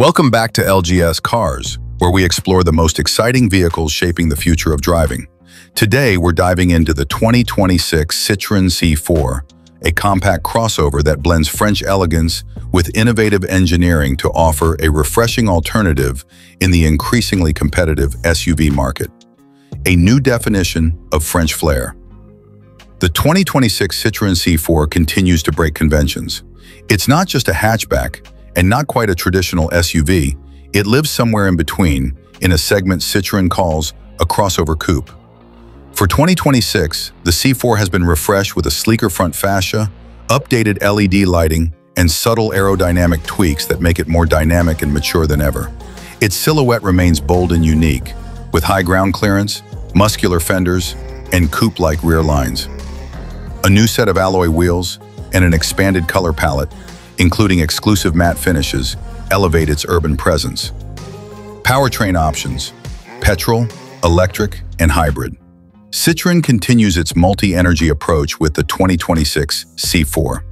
Welcome back to LGS Cars, where we explore the most exciting vehicles shaping the future of driving. Today, we're diving into the 2026 Citroën C4, a compact crossover that blends French elegance with innovative engineering to offer a refreshing alternative in the increasingly competitive SUV market. A new definition of French flair. The 2026 Citroën C4 continues to break conventions. It's not just a hatchback, and not quite a traditional SUV, it lives somewhere in between, in a segment Citroën calls a crossover coupe. For 2026, the C4 has been refreshed with a sleeker front fascia, updated LED lighting, and subtle aerodynamic tweaks that make it more dynamic and mature than ever. Its silhouette remains bold and unique, with high ground clearance, muscular fenders, and coupe-like rear lines. A new set of alloy wheels and an expanded color palette, including exclusive matte finishes, elevate its urban presence. Powertrain options: petrol, electric, and hybrid. Citroën continues its multi-energy approach with the 2026 C4.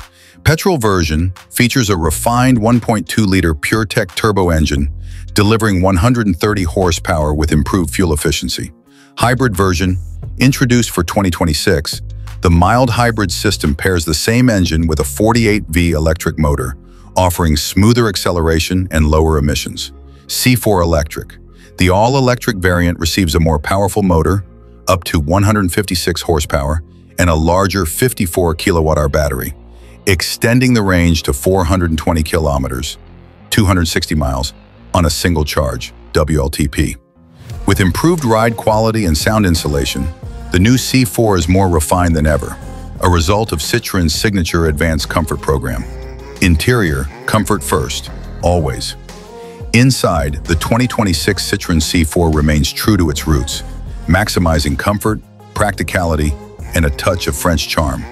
Petrol version features a refined 1.2-liter PureTech turbo engine, delivering 130 horsepower with improved fuel efficiency. Hybrid version, introduced for 2026, the mild hybrid system pairs the same engine with a 48V electric motor, offering smoother acceleration and lower emissions. C4 Electric. The all-electric variant receives a more powerful motor, up to 156 horsepower, and a larger 54 kilowatt-hour battery, extending the range to 420 kilometers, 260 miles, on a single charge, WLTP. With improved ride quality and sound insulation, the new C4 is more refined than ever, a result of Citroën's signature advanced comfort program. Interior, comfort first, always. Inside, the 2026 Citroën C4 remains true to its roots, maximizing comfort, practicality, and a touch of French charm.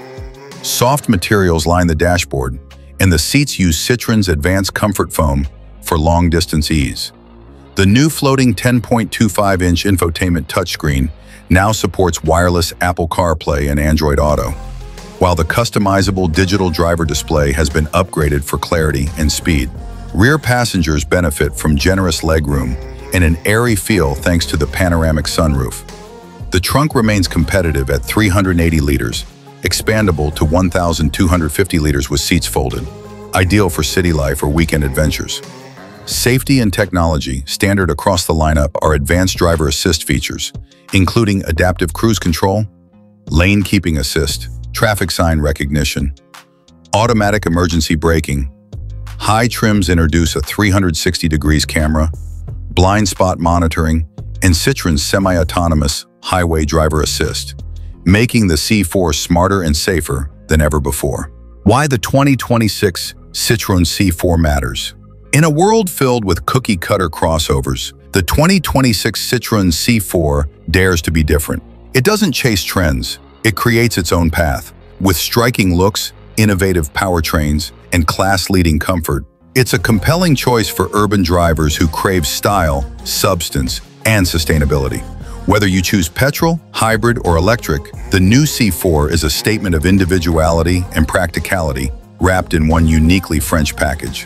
Soft materials line the dashboard, and the seats use Citroën's advanced comfort foam for long-distance ease. The new floating 10.25-inch infotainment touchscreen now supports wireless Apple CarPlay and Android Auto, while the customizable digital driver display has been upgraded for clarity and speed. Rear passengers benefit from generous legroom and an airy feel thanks to the panoramic sunroof. The trunk remains competitive at 380 liters, expandable to 1,250 liters with seats folded, ideal for city life or weekend adventures. Safety and technology standard across the lineup are advanced driver assist features, including adaptive cruise control, lane keeping assist, traffic sign recognition, automatic emergency braking. High trims introduce a 360 degrees camera, blind spot monitoring, and Citroën's semi-autonomous highway driver assist, making the C4 smarter and safer than ever before. Why the 2026 Citroën C4 matters. In a world filled with cookie-cutter crossovers, the 2026 Citroën C4 dares to be different. It doesn't chase trends, it creates its own path. With striking looks, innovative powertrains, and class-leading comfort, it's a compelling choice for urban drivers who crave style, substance, and sustainability. Whether you choose petrol, hybrid, or electric, the new C4 is a statement of individuality and practicality wrapped in one uniquely French package.